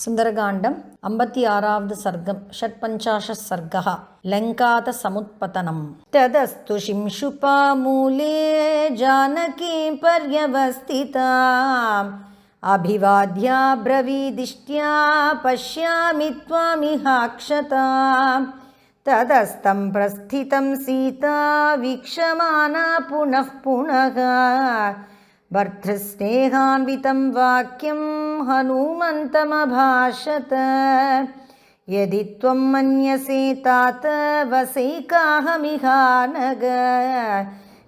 സുന്ദരകാന്ഡം 56வது സർഗം षट्पञ्चाशः सर्गः लङ्कातसमुत्पतनम् तदस्तु शिंशुपामूले जानकीं पर्यवस्थिताम् अभिवाद्या ब्रवीदिष्ट्या पश्यामि त्वामिहाक्षताम् तदस्तं प्रस्थितं सीता वीक्षमाना पुनः पुनः भर्तृस्नेहान्वितं वाक्यं हनुमन्तमभाषत यदि त्वं मन्यसे तात वसैकाहमिहानग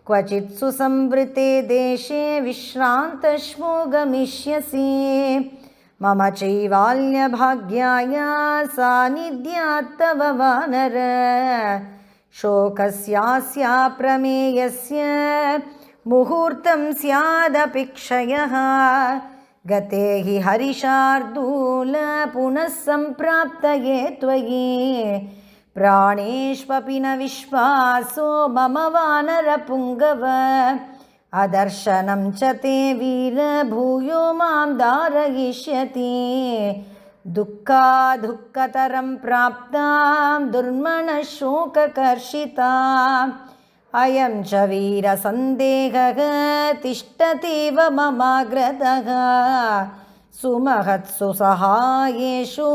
क्वचित् सुसंवृते देशे विश्रान्तश्वो गमिष्यसि मम चैवाल्यभाग्याय सानिध्यात् तव वानर शोकस्यास्या प्रमेयस्य मुहूर्तं स्यादपेक्षयः गते हि हरिशार्दूल पुनः सम्प्राप्तये त्वयि प्राणेष्वपि न विश्वासो मम वानरपुङ्गव अदर्शनं च ते वीर भूयो मां दारयिष्यति दुःखतरं प्राप्तां दुर्मनः शोककर्षिताम् अयं च वीरसन्देहः तिष्ठतीव ममाग्रतः सुमहत्सु सहायेषु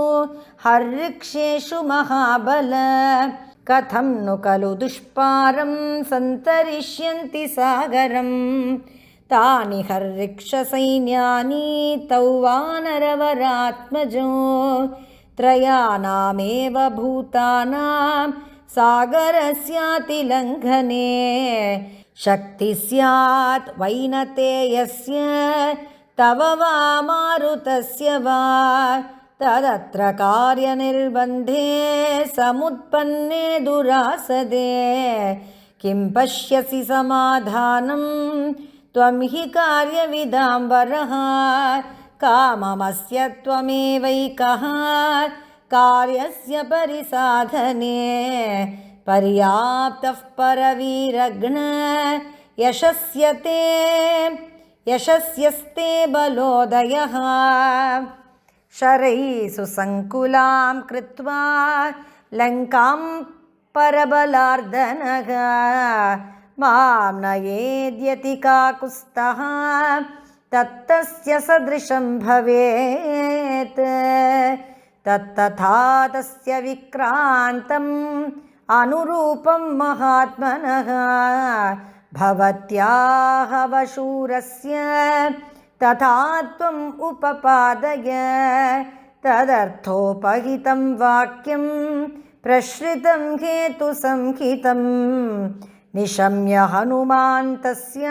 हर्ऋक्षेषु महाबल कथं नु खलु दुष्पारं सन्तरिष्यन्ति सागरं तानि हर्ऋक्षसैन्यानि तौ वानरवरात्मजो त्रयाणामेव भूतानां सागरस्यातिलङ्घने शक्ति स्यात् वैनतेयस्य तव वा मारुतस्य वा तदत्र कार्यनिर्बन्धे समुत्पन्ने दुरासदे किं पश्यसि समाधानं त्वं हि कार्यविदाम्बरः काममस्य त्वमेवैकः कार्यस्य परिसाधने पर्याप्तः परवीरघ्न यशस्यस्ते बलोदयः शरैः सुसङ्कुलां कृत्वा लङ्कां परबलार्दनः मां नयेद्यति काकुत्स्थः तत्तस्य सदृशं भवेत् तत्तथा तस्य विक्रान्तम् अनुरूपं महात्मनः भवत्याः वशूरस्य तथा त्वम् उपपादय तदर्थोपहितं वाक्यं प्रश्रितं हेतुसंहितं निशम्य हनुमान् तस्य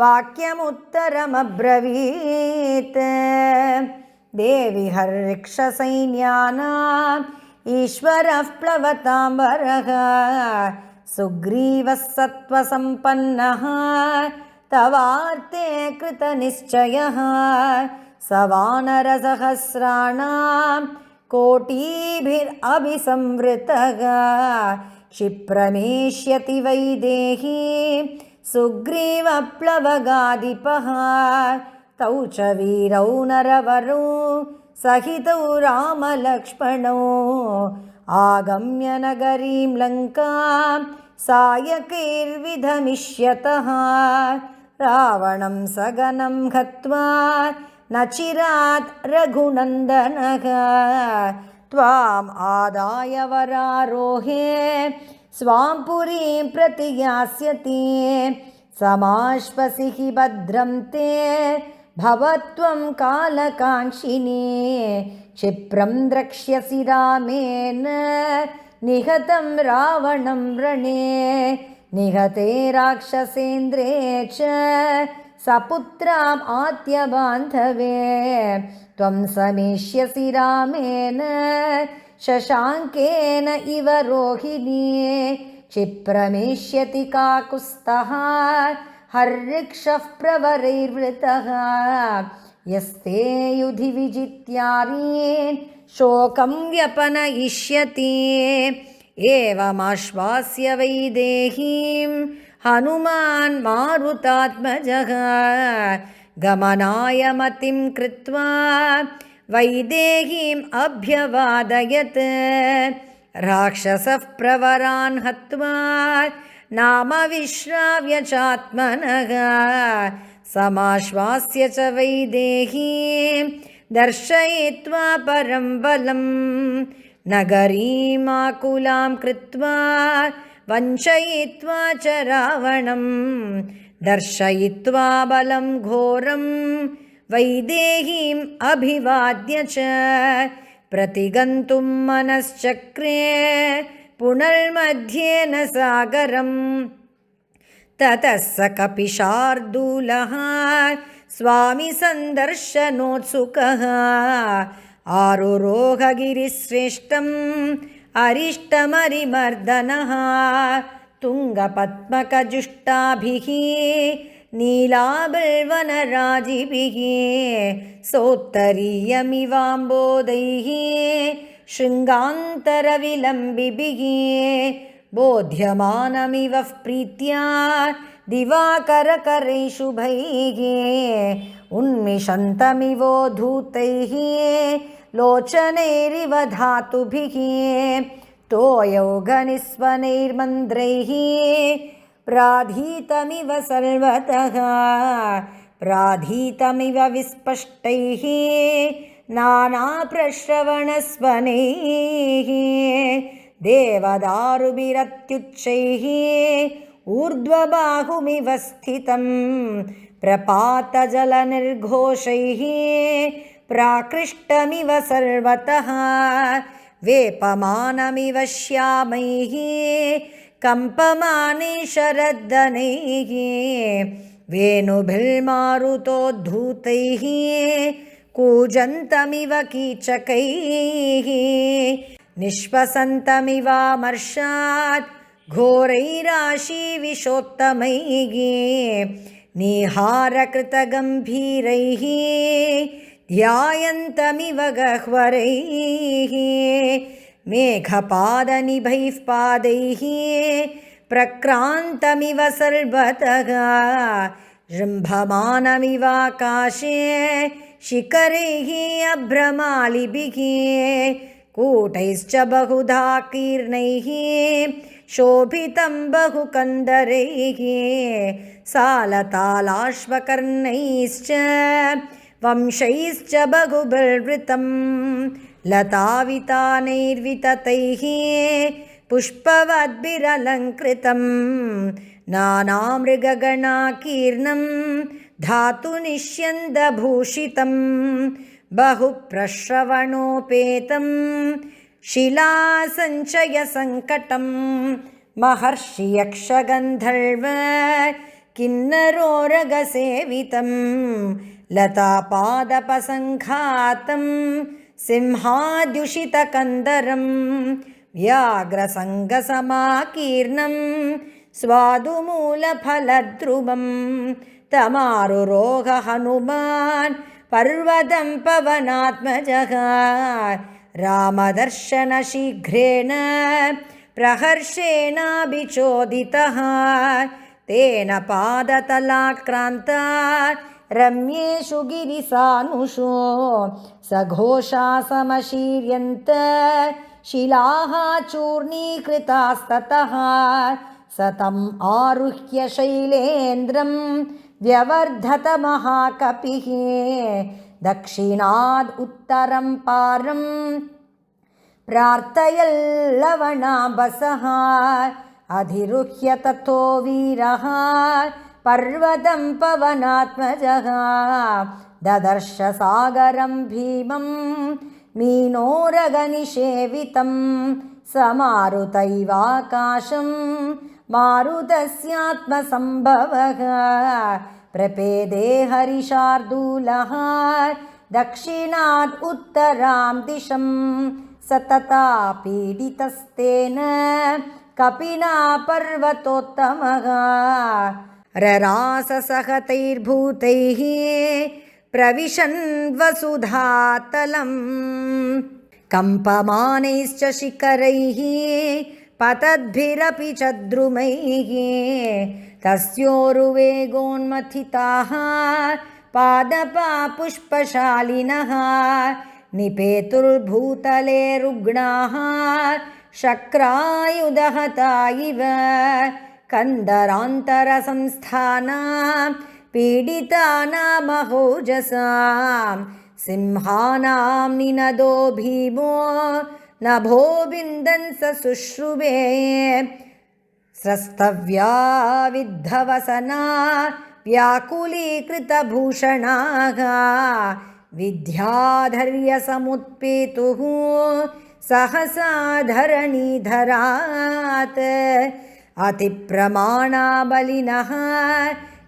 वाक्यमुत्तरमब्रवीत् देवि हर्ऋक्षसैन्यानाम् ईश्वरः प्लवताम्बरः सुग्रीवः सत्त्वसम्पन्नः तवार्ते कृतनिश्चयः स वानरसहस्राणां कोटिभिरभिसंवृतः क्षिप्रमेष्यति वैदेही सुग्रीवप्लवगाधिपः तौ च वीरौ नरवरौ सहितौ रामलक्ष्मणौ आगम्य नगरीं लङ्कां सायकैर्विधमिष्यतः रावणं सगनं हत्वा न चिरात् रघुनन्दनः त्वाम् आदाय वरारोहे स्वां पुरीं प्रति यास्यति समाश्वसि हि भद्रं ते भवत्वं कालकाङ्क्षिणी क्षिप्रं द्रक्ष्यसि रामेण निहतं रावणं रणे निहते राक्षसेन्द्रे च सपुत्राम् आत्यबान्धवे त्वं समेष्यसि रामेण शशाङ्केन इव रोहिणी क्षिप्रमेष्यति काकुत्स्थः हर्ऋक्षः प्रवरैर्वृतः यस्ते युधि विजित्यारीन् शोकं व्यपनयिष्यति एवमाश्वास्य वैदेहीं हनुमान् मारुतात्मजः गमनाय मतिं कृत्वा वैदेहीम् अभ्यवादयत् राक्षसः प्रवरान् हत्वा नाम विश्राव्य चात्मनः समाश्वास्य च वैदेहीं दर्शयित्वा परं बलं नगरीमाकुलां कृत्वा वञ्चयित्वा च रावणं दर्शयित्वा बलं घोरं वैदेहीम् अभिवाद्य च प्रतिगन्तुं मनश्चक्रे पुनर्मध्येन सागरम् ततः स कपिशार्दूलः स्वामी सन्दर्शनोत्सुकः आरुरोह गिरिश्रेष्ठम् अरिष्टमरिमर्दनः तुङ्गपद्मकजुष्टाभिः नीलाबिल्वनराजिभिः सोत्तरीयमिवाम्बोदैः शृङ्गान्तरविलम्बिभिः बोध्यमानमिव प्रीत्या दिवाकरकरैः शुभैः उन्मिषन्तमिवोद्धूतैः लोचनैरिव धातुभिः तोयौघनिस्वनैर्मन्द्रैः प्राधीतमिव सर्वतः प्राधीतमिव विस्पष्टैः नानाप्रश्रवणस्वनैः देवदारुभिरत्युच्चैः ऊर्ध्वबाहुमिव स्थितं प्रपातजलनिर्घोषैः प्राकृष्टमिव सर्वतः वेपमानमिव श्यामैः कम्पमाने शरद्दनैः वेणुभिर्मारुतोद्धूतैः कूजन्तमिव कीचकैः निःश्वसन्तमिवामर्षात् घोरैराशीविषोत्तमैः निहारकृतगम्भीरैः ध्यायन्तमिव गह्वरैः मेघपादनिभैः पादैः प्रक्रान्तमिव सर्वतः जृम्भमानमिवाकाशे शिखरैः अभ्रमालिभिः कूटैश्च बहुधा कीर्णैः शोभितं बहुकन्दरैः सालतालाश्वकर्णैश्च वंशैश्च बहुबर्वृतं लतावितानैर्विततैः पुष्पवद्भिरलङ्कृतं नानामृगगणाकीर्णं धातुनिष्यन्दभूषितं बहुप्रश्रवणोपेतं शिलासञ्चयसङ्कटं महर्षियक्षगन्धर्व किन्नरोरगसेवितं लतापादपसङ्घातं सिंहाद्युषितकन्दरं व्याघ्रसङ्गसमाकीर्णं स्वादुमूलफलद्रुमं तमारुरोह हनुमान् पर्वतं पवनात्मजः रामदर्शनशीघ्रेण प्रहर्षेणाभिचोदितः तेन पादतलाक्रान्ता रम्येषु गिरिसानुषु सघोषा समशीर्यन्त शिलाः चूर्णीकृतास्ततः सतम् आरुह्य शैलेन्द्रं व्यवर्धत महाकपिः दक्षिणाद् उत्तरं पारं प्रार्थयल्लवणाबसः अधिरुह्य ततो वीरः पर्वतं पवनात्मजः ददर्श सागरं भीमं मीनोरगनिषेवितं समारुतैवाकाशं मारुतस्यात्मसम्भवः प्रपेदे हरिशार्दूलः दक्षिणात् उत्तरां दिशं सतता पीडितस्तेन कपिना पर्वतोत्तमः रराससहतैर्भूतैः प्रविशन् वसुधातलं कम्पमानैश्च शिखरैः पतद्भिरपि च द्रुमैः तस्योरुवेगोन्मथिताः पादपा पुष्पशालिनः निपेतुर्भूतले रुग्णाः शक्रायुधहता इव कन्दरान्तरसंस्थानां पीडितानामहोजसां सिंहानां निनदो भीमो नभो विन्दन् स शुश्रुवे स्रस्तव्या विद्धवसना व्याकुलीकृतभूषणाः विद्याधर्यसमुत्पेतुः सहसा धरणीधरात् अतिप्रमाणाबलिनः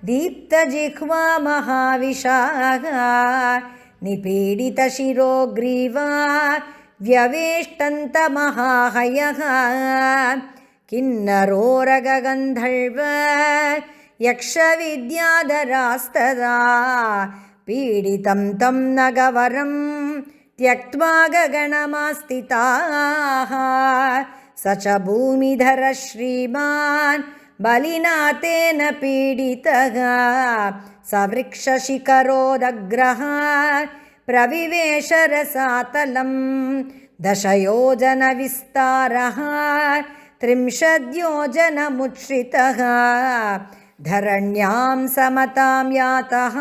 दीप्तजिह्वा महाविशाः निपीडितशिरोग्रीवा व्यवेष्टन्तमहाहयः किन्नरोरगगन्धर्व यक्षविद्याधरास्तदा पीडितं तं नगवरं त्यक्त्वा गगनमास्थिताः स च भूमिधरः श्रीमान् बलिना तेन पीडितः स वृक्षशिखरोदग्रः प्रविवेश रसातलं दशयोजनविस्तारः 30 योजनमुच्छ्रितः धरण्यां समतां यातः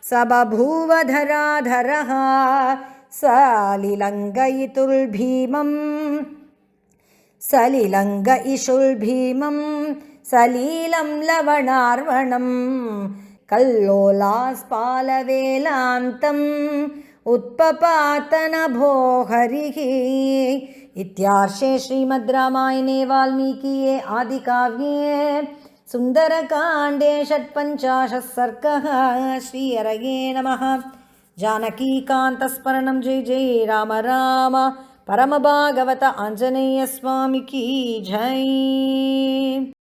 स बभूव धराधरः सलिलङ्गयितुर्भीमं सलीलं लवणार्वणं कल्लोलास्पालवेलान्तम् उत्पपातनभो हरिः। इत्यार्षे श्रीमद् रामायणे वाल्मीकिये आदिकाव्ये सुन्दरकाण्डे 56 सर्गः। श्रीहरये नमः। जानकीकान्तस्मरणं जय जय राम राम। परमभागवत आञ्जनेयस्वामी की जय।